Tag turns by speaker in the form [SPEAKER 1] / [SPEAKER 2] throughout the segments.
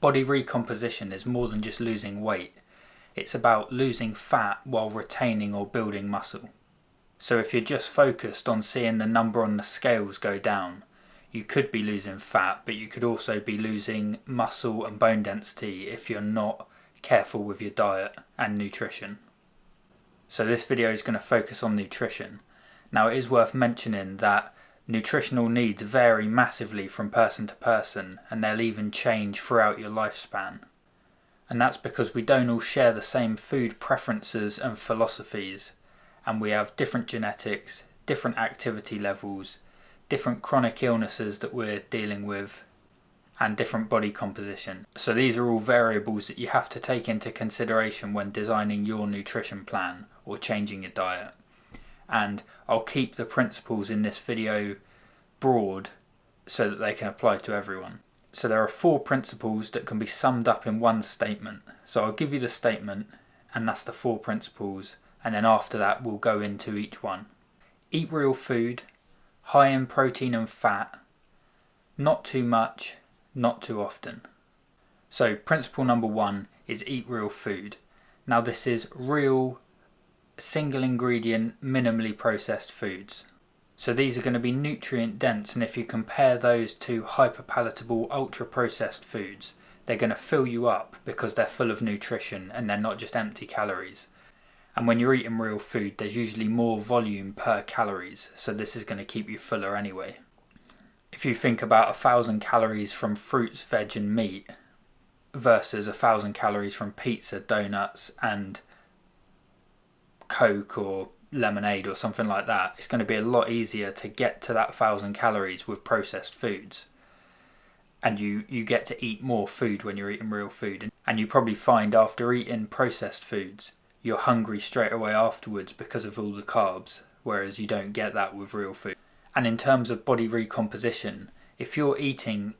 [SPEAKER 1] Body recomposition is more than just losing weight. It's about losing fat while retaining or building muscle. So if you're just focused on seeing the number on the scales go down, you could be losing fat, but you could also be losing muscle and bone density if you're not careful with your diet and nutrition. So this video is going to focus on nutrition. Now it is worth mentioning that nutritional needs vary massively from person to person, and they'll even change throughout your lifespan. And that's because we don't all share the same food preferences and philosophies, and we have different genetics, different activity levels, different chronic illnesses that we're dealing with, and different body composition. So these are all variables that you have to take into consideration when designing your nutrition plan or changing your diet. And I'll keep the principles in this video broad so that they can apply to everyone. So there are 4 principles that can be summed up in one statement. So I'll give you the statement, and that's the 4 principles, and then after that we'll go into each one. Eat real food, high in protein and fat, not too much, not too often. So principle number 1 is eat real food. Now this is real, single ingredient, minimally processed foods. So these are going to be nutrient dense, and if you compare those to hyperpalatable ultra processed foods, they're going to fill you up because they're full of nutrition and they're not just empty calories. And when you're eating real food, there's usually more volume per calories, so this is going to keep you fuller anyway. If you think about 1,000 calories from fruits, veg and meat versus 1,000 calories from pizza, donuts and Coke or lemonade or something like that, it's going to be a lot easier to get to that 1,000 calories with processed foods. And you get to eat more food when you're eating real food. And you probably find after eating processed foods, you're hungry straight away afterwards because of all the carbs, whereas you don't get that with real food. And in terms of body recomposition, if you're eating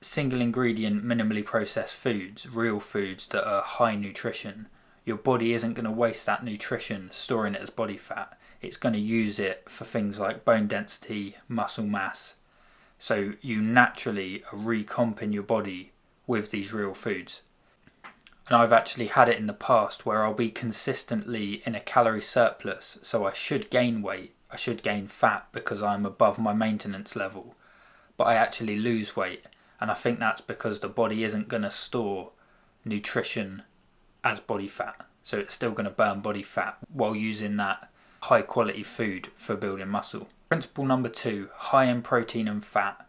[SPEAKER 1] single ingredient, minimally processed foods, real foods that are high nutrition, your body isn't going to waste that nutrition storing it as body fat. It's going to use it for things like bone density, muscle mass. So you naturally are recomping your body with these real foods. And I've actually had it in the past where I'll be consistently in a calorie surplus, so I should gain weight, I should gain fat because I'm above my maintenance level, but I actually lose weight. And I think that's because the body isn't going to store nutrition as body fat, so it's still going to burn body fat while using that high quality food for building muscle. Principle number 2, high in protein and fat.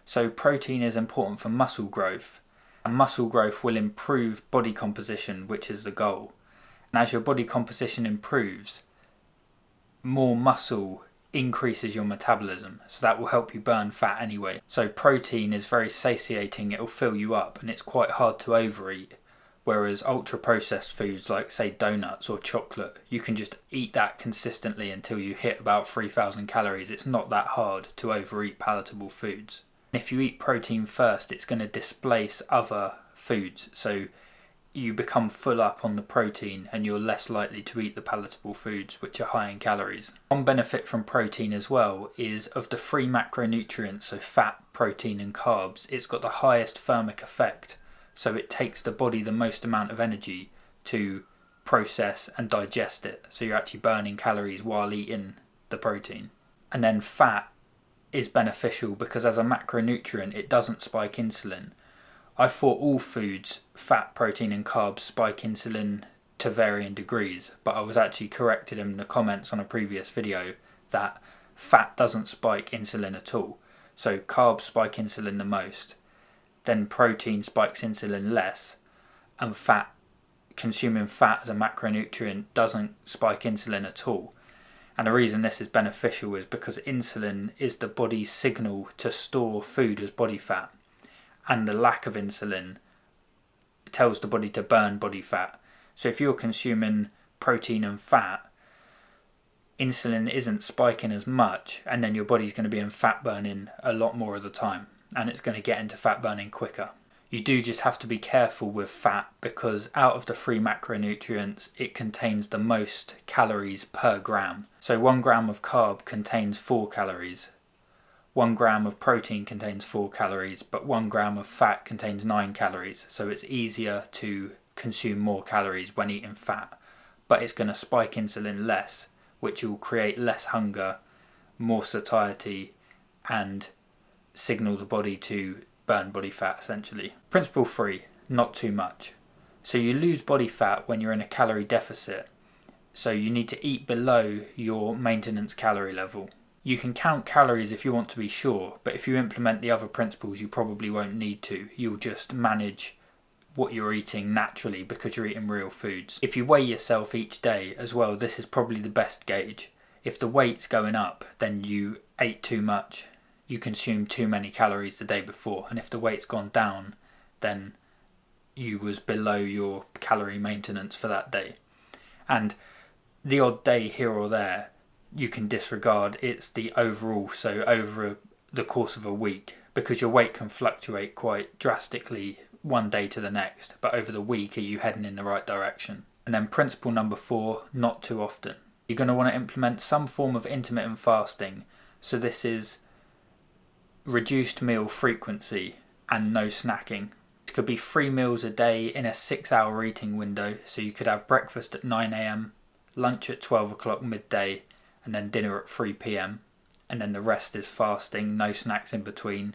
[SPEAKER 1] So protein is important for muscle growth, and muscle growth will improve body composition, which is the goal. And as your body composition improves, more muscle increases your metabolism, so that will help you burn fat anyway. So protein is very satiating, it will fill you up, and it's quite hard to overeat. Whereas ultra processed foods like say donuts or chocolate, you can just eat that consistently until you hit about 3,000 calories. It's not that hard to overeat palatable foods. If you eat protein first, it's going to displace other foods, so you become full up on the protein and you're less likely to eat the palatable foods which are high in calories. One benefit from protein as well is of the 3 macronutrients, so fat, protein and carbs, it's got the highest thermic effect. So it takes the body the most amount of energy to process and digest it. So you're actually burning calories while eating the protein. And then fat is beneficial because as a macronutrient, it doesn't spike insulin. I thought all foods, fat, protein and carbs, spike insulin to varying degrees, but I was actually corrected in the comments on a previous video that fat doesn't spike insulin at all. So carbs spike insulin the most. Then protein spikes insulin less, and consuming fat as a macronutrient doesn't spike insulin at all. And the reason this is beneficial is because insulin is the body's signal to store food as body fat, and the lack of insulin tells the body to burn body fat. So if you're consuming protein and fat, insulin isn't spiking as much, and then your body's going to be in fat burning a lot more of the time, and it's going to get into fat burning quicker. You do just have to be careful with fat because out of the 3 macronutrients, it contains the most calories per gram. So 1 gram of carb contains 4 calories, 1 gram of protein contains 4 calories, but 1 gram of fat contains 9 calories. So it's easier to consume more calories when eating fat, but it's going to spike insulin less, which will create less hunger, more satiety, and signal the body to burn body fat essentially. Principle 3, not too much. So you lose body fat when you're in a calorie deficit, so you need to eat below your maintenance calorie level. You can count calories if you want to be sure, but if you implement the other principles you probably won't need to. You'll just manage what you're eating naturally because you're eating real foods. If you weigh yourself each day as well, this is probably the best gauge. If the weight's going up, then you ate too much, you consumed too many calories the day before, and if the weight's gone down, then you was below your calorie maintenance for that day. And the odd day here or there you can disregard. It's the overall, so over the course of a week, because your weight can fluctuate quite drastically one day to the next, but over the week are you heading in the right direction? And then principle number 4, not too often. You're going to want to implement some form of intermittent fasting. So this is reduced meal frequency and no snacking. This could be 3 meals a day in a 6-hour eating window. So you could have breakfast at 9 a.m, lunch at 12 o'clock midday, and then dinner at 3 p.m. And then the rest is fasting, no snacks in between.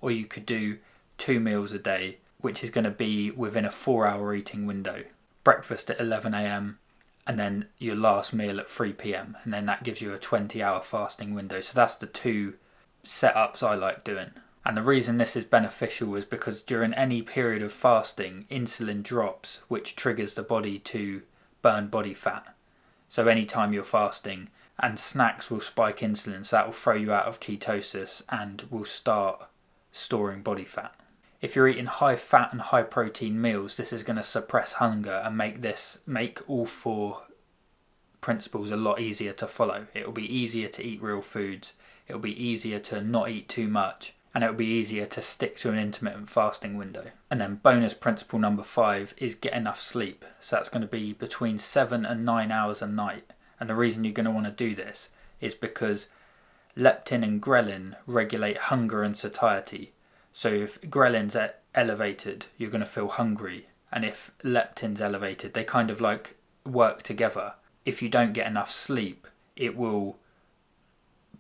[SPEAKER 1] Or you could do 2 meals a day, which is going to be within a 4-hour eating window. Breakfast at 11 a.m, and then your last meal at 3 p.m. And then that gives you a 20-hour fasting window. So that's the 2 setups I like doing. And the reason this is beneficial is because during any period of fasting, insulin drops, which triggers the body to burn body fat. So anytime you're fasting, and snacks will spike insulin, so that will throw you out of ketosis and will start storing body fat. If you're eating high fat and high protein meals, this is going to suppress hunger and make all 4 principles a lot easier to follow. It will be easier to eat real foods, it will be easier to not eat too much, and it will be easier to stick to an intermittent fasting window. And then bonus principle number 5 is get enough sleep. So that's going to be between 7 and 9 hours a night. And the reason you're going to want to do this is because leptin and ghrelin regulate hunger and satiety. So if ghrelin's elevated, you're going to feel hungry. And if leptin's elevated, they kind of like work together. If you don't get enough sleep, it will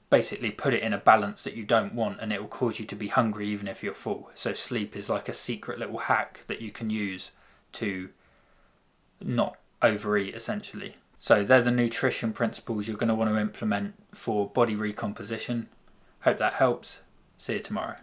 [SPEAKER 1] basically put it in a balance that you don't want, and it will cause you to be hungry even if you're full. So sleep is like a secret little hack that you can use to not overeat essentially. So they're the nutrition principles you're going to want to implement for body recomposition. Hope that helps. See you tomorrow.